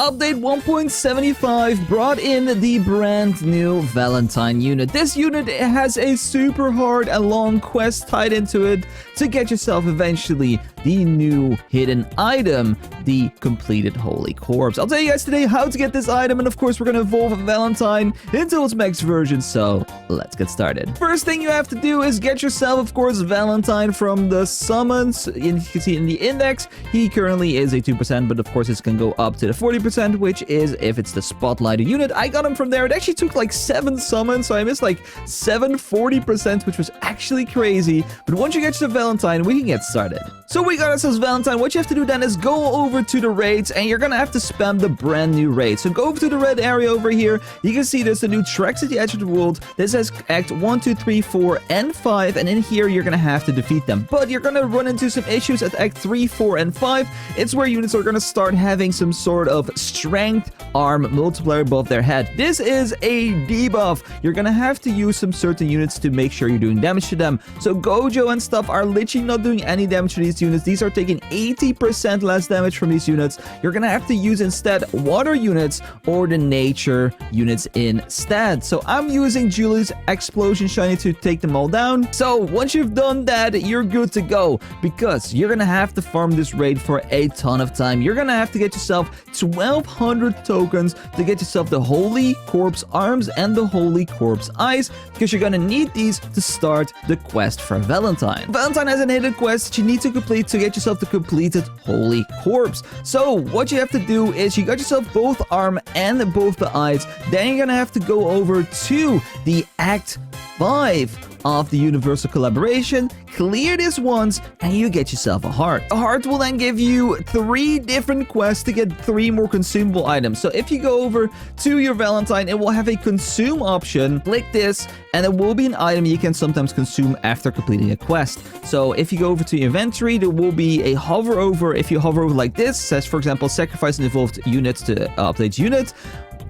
update 1.75 brought in the brand new Valentine unit. This unit has a super hard and long quest tied into it to get yourself eventually the new hidden item, the completed Holy Corpse. I'll tell you guys today how to get this item, and of course we're going to evolve Valentine into its max version, so let's get started. First thing you have to do is get yourself, of course, Valentine from the summons. You can see in the index, he currently is a 2%, but of course it's going to go up to the 40%, which is if it's the Spotlighter unit. I got him from there. It actually took like 7 summons, so I missed like 40%, which was actually crazy. But once you get to Valentine, we can get started. So we got ourselves Valentine. What you have to do then is go over to the raids, and you're gonna have to spam the brand new raid. So go over to the red area over here. You can see there's the new tracks at the edge of the world. This has Act 1, 2, 3, 4, and 5, and in here you're gonna have to defeat them. But you're gonna run into some issues at Act 3, 4, and 5. It's where units are gonna start having some sort of strength arm multiplier above their head. This is a debuff. You're gonna have to use some certain units to make sure you're doing damage to them. So Gojo and stuff are literally not doing any damage to these units. These are taking 80% less damage from these units. You're gonna have to use instead water units or the nature units instead. So I'm using Julie's Explosion Shiny to take them all down. So once you've done that, you're good to go, because you're gonna have to farm this raid for a ton of time. You're gonna have to get yourself 1200 tokens to get yourself the Holy Corpse arms and the Holy Corpse eyes, because you're gonna need these to start the quest for Valentine. Valentine has an hidden quest that you need to complete to get yourself the completed Holy Corpse. So what you have to do is you got yourself both arm and both the eyes. Then you're gonna have to go over to the Act 5 of the Universal Collaboration, clear this once, and you get yourself a heart. A heart will then give you 3 different quests to get 3 more consumable items. So if you go over to your Valentine, it will have a consume option. Click this, and it will be an item you can sometimes consume after completing a quest. So if you go over to your inventory, there will be a hover over. If you hover over like this, says for example, sacrifice an evolved unit to update unit.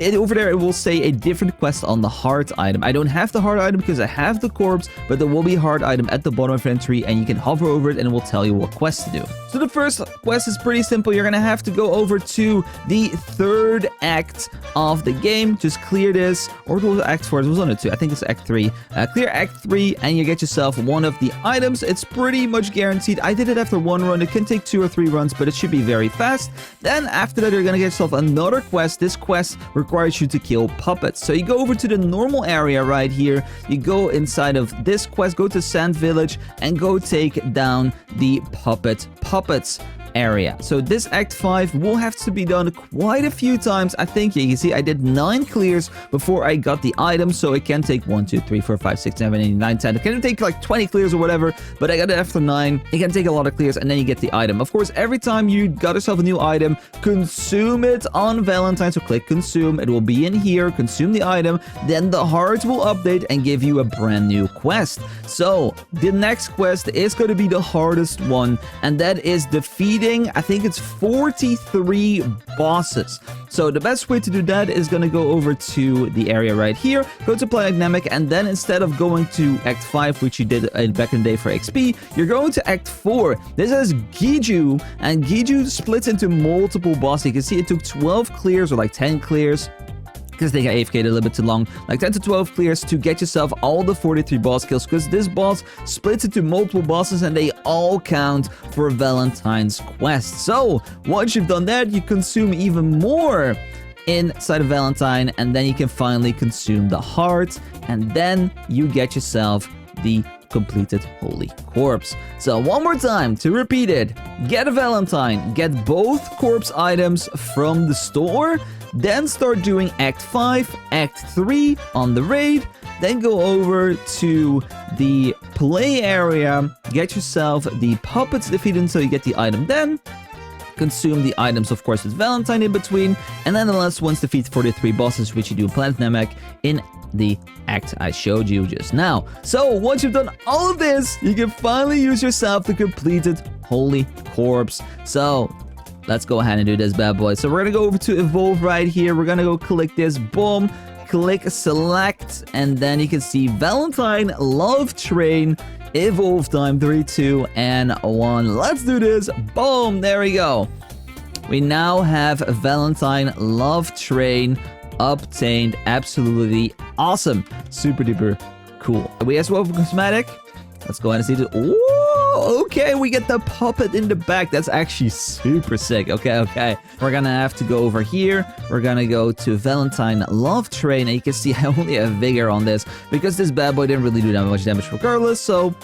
Over there, it will say a different quest on the heart item. I don't have the heart item because I have the corpse, but there will be a heart item at the bottom of your inventory, and you can hover over it and it will tell you what quest to do. So the first quest is pretty simple. You're going to have to go over to the 3rd act of the game. Just clear this, or it was Act 4. It was on it too. I think it's Act 3. Clear Act 3, and you get yourself one of the items. It's pretty much guaranteed. I did it after 1 run. It can take 2 or 3 runs, but it should be very fast. Then after that, you're going to get yourself another quest. This quest requires you to kill puppets. So you go over to the normal area right here. You go inside of this quest, go to Sand Village, and go take down the puppets area. So this Act 5 will have to be done quite a few times. I think, yeah, you see, I did 9 clears before I got the item, so it can take 1, 2, 3, 4, 5, 6, 7, 8, 9, 10. It can take like 20 clears or whatever, but I got it after 9. It can take a lot of clears, and then you get the item. Of course, every time you got yourself a new item, consume it on Valentine. So click consume. It will be in here. Consume the item. Then the heart will update and give you a brand new quest. So the next quest is going to be the hardest one, and that is defeating, I think it's 43 bosses. So the best way to do that is going to go over to the area right here, go to Play Dynamic, and then instead of going to Act 5, which you did back in the day for XP, you're going to Act 4. This is Giju, and Giju splits into multiple bosses. You can see it took 12 clears or like 10 clears, because they got AFK'd a little bit too long, like 10 to 12 clears to get yourself all the 43 boss kills, because this boss splits into multiple bosses and they all count for Valentine's quest. So once you've done that, you consume even more inside of Valentine, and then you can finally consume the heart, and then you get yourself the completed Holy Corpse. So one more time to repeat it: get a Valentine, get both corpse items from the store, then start doing Act 5, Act 3 on the raid, then go over to the play area, get yourself the puppets defeated until you get the item, then consume the items, of course, with Valentine in between, and then the last one's defeat 43 bosses, which you do in Planet Namek in the act I showed you just now. So once you've done all of this, you can finally use yourself the completed Holy Corpse. So let's go ahead and do this bad boy. So we're gonna go over to evolve right here. We're gonna go click this, boom, click select, and then you can see Valentine Love Train evolve time 3, 2, and 1. Let's do this. Boom, there we go. We now have Valentine Love Train obtained. Absolutely awesome. Super duper cool. We as well for cosmetic. Let's go ahead and see this. Whoa, okay, we get the puppet in the back. That's actually super sick. Okay. We're gonna have to go over here. We're gonna go to Valentine Love Train. And you can see I only have Vigor on this because this bad boy didn't really do that much damage regardless. So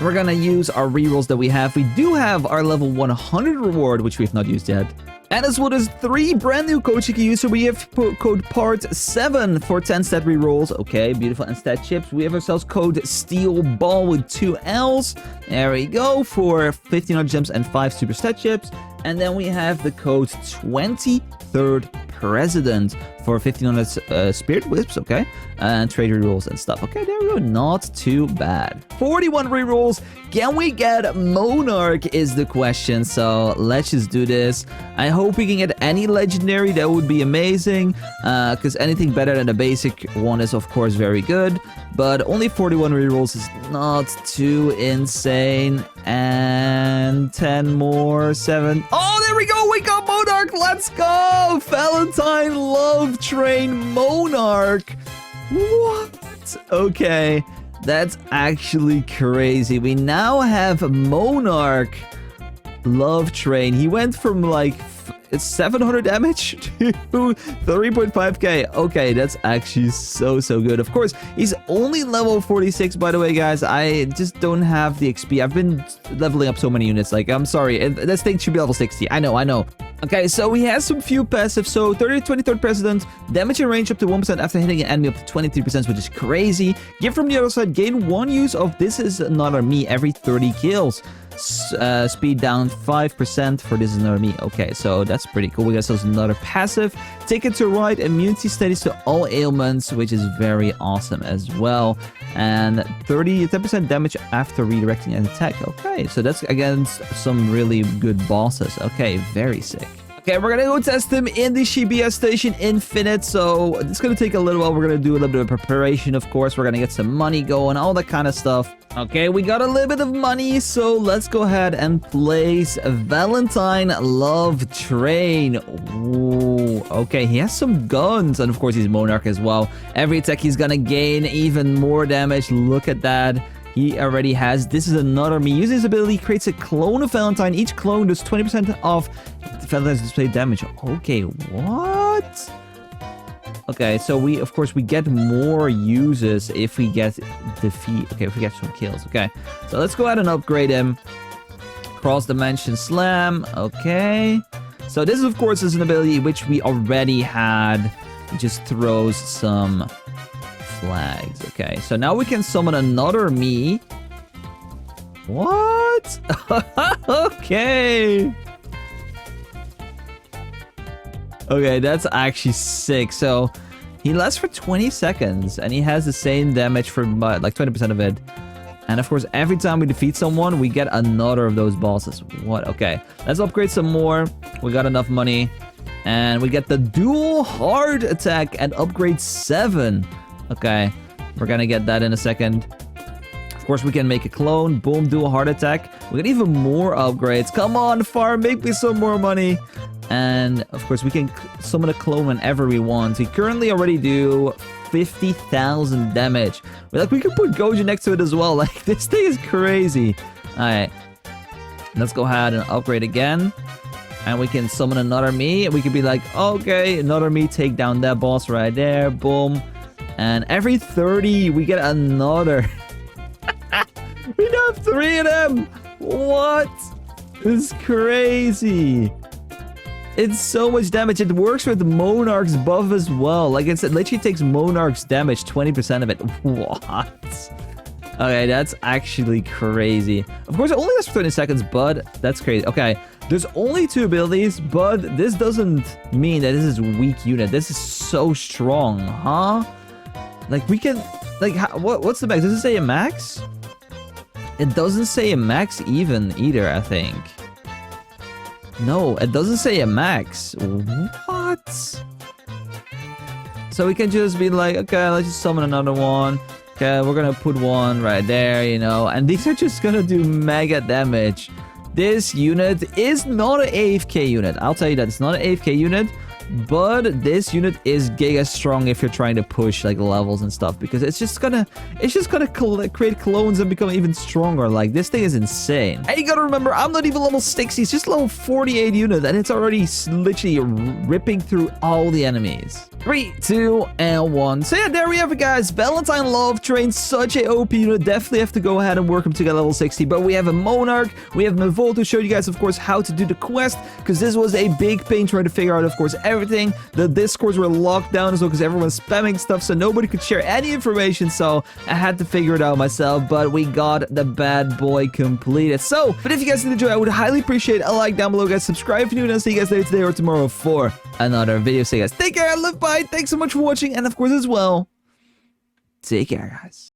we're gonna use our rerolls that we have. We do have our level 100 reward, which we've not used yet. And as well as 3 brand new codes you can use. So we have code part7 for 10 stat rerolls. Okay, beautiful. And stat chips. We have ourselves code Steel Ball with 2 L's. There we go for 1500 gems and 5 super stat chips. And then we have the code 23rd President for 1500 Spirit Whips, okay? And trade rerolls and stuff. Okay, there we go. Not too bad. 41 rerolls. Can we get Monarch is the question. So let's just do this. I hope we can get any legendary. That would be amazing. Because anything better than the basic one is, of course, very good. But only 41 rerolls is not too insane. And 10 more, 7. Oh, there we go. We got Monarch. Let's go. Valentine Love Train Monarch. What? Okay. That's actually crazy. We now have Monarch Love Train. He went from like 700 damage to 3.5k. Okay, that's actually so good. Of course, he's only level 46, by the way, guys. I just don't have the XP. I've been leveling up so many units. Like, I'm sorry. This thing should be level 60. I know. Okay, so he has some few passives. So 23rd President, damage and range up to 1% after hitting an enemy up to 23%, which is crazy. Give from the other side, gain 1 use of This Is Another Me every 30 kills. Speed down 5% for This Is Another Me. Okay, so that's pretty cool. We got ourselves another passive. Ticket to Ride, immunity studies to all ailments, which is very awesome as well. And 10% damage after redirecting an attack. Okay, so that's against some really good bosses. Okay, very sick. Okay, we're gonna go test him in the Shibuya Station Infinite. So it's gonna take a little while. We're gonna do a little bit of preparation, of course. We're gonna get some money going, all that kind of stuff. Okay, we got a little bit of money, so let's go ahead and place Valentine Love Train. Ooh, okay, he has some guns, and of course he's Monarch as well. Every attack he's gonna gain even more damage. Look at that. He already has This Is Another Me. Using his ability, creates a clone of Valentine. Each clone does 20% off Valentine's display damage. Okay, what? Okay, so we get more uses if we get defeat. Okay, if we get some kills. Okay, so let's go ahead and upgrade him. Cross Dimension Slam. Okay, so this of course is an ability which we already had. It just throws some flags. Okay, so now we can summon another me. What? Okay. Okay, that's actually sick. So he lasts for 20 seconds and he has the same damage for like 20% of it. And of course, every time we defeat someone, we get another of those bosses. What? Okay, let's upgrade some more. We got enough money. And we get the dual hard attack and upgrade 7. Okay, we're gonna get that in a second. Of course, we can make a clone. Boom, dual heart attack. We get even more upgrades. Come on, farm, make me some more money. And of course, we can summon a clone whenever we want. We currently already do 50,000 damage. We could put Gojo next to it as well. Like, this thing is crazy. All right, let's go ahead and upgrade again. And we can summon another me. We could be like, okay, another me, take down that boss right there. Boom. And every 30, we get another. We have 3 of them. What? This is crazy. It's so much damage. It works with Monarch's buff as well. Like, it literally takes Monarch's damage, 20% of it. What? Okay, that's actually crazy. Of course, it only lasts for 20 seconds, but that's crazy. Okay, there's only 2 abilities, but this doesn't mean that this is a weak unit. This is so strong, huh? Like, we can... Like, what's the max? Does it say a max? It doesn't say a max even either, I think. No, it doesn't say a max. What? So we can just be like, okay, let's just summon another one. Okay, we're gonna put one right there, you know. And these are just gonna do mega damage. this unit is not an AFK unit. I'll tell you that it's not an AFK unit. But this unit is giga strong if you're trying to push like levels and stuff, because it's just gonna create clones and become even stronger. Like, this thing is insane. And you gotta remember, I'm not even level 60, it's just level 48 unit, and it's already literally ripping through all the enemies. 3, 2, and 1. So yeah, there we have it, guys. Valentine Love Train, such a OP unit. Definitely have to go ahead and work him to get level 60. But we have a Monarch, we have Mavolt to show you guys, of course, how to do the quest, because this was a big pain trying to figure out, of course, everything. The discords were locked down as well because everyone was spamming stuff, so nobody could share any information, so I had to figure it out myself. But we got the bad boy completed. So, but if you guys did enjoy, I would highly appreciate a like down below, guys. Subscribe if you're new, and I'll see you guys later today or tomorrow for another video. So you guys, take care, live by, thanks so much for watching, and of course as well, take care, guys.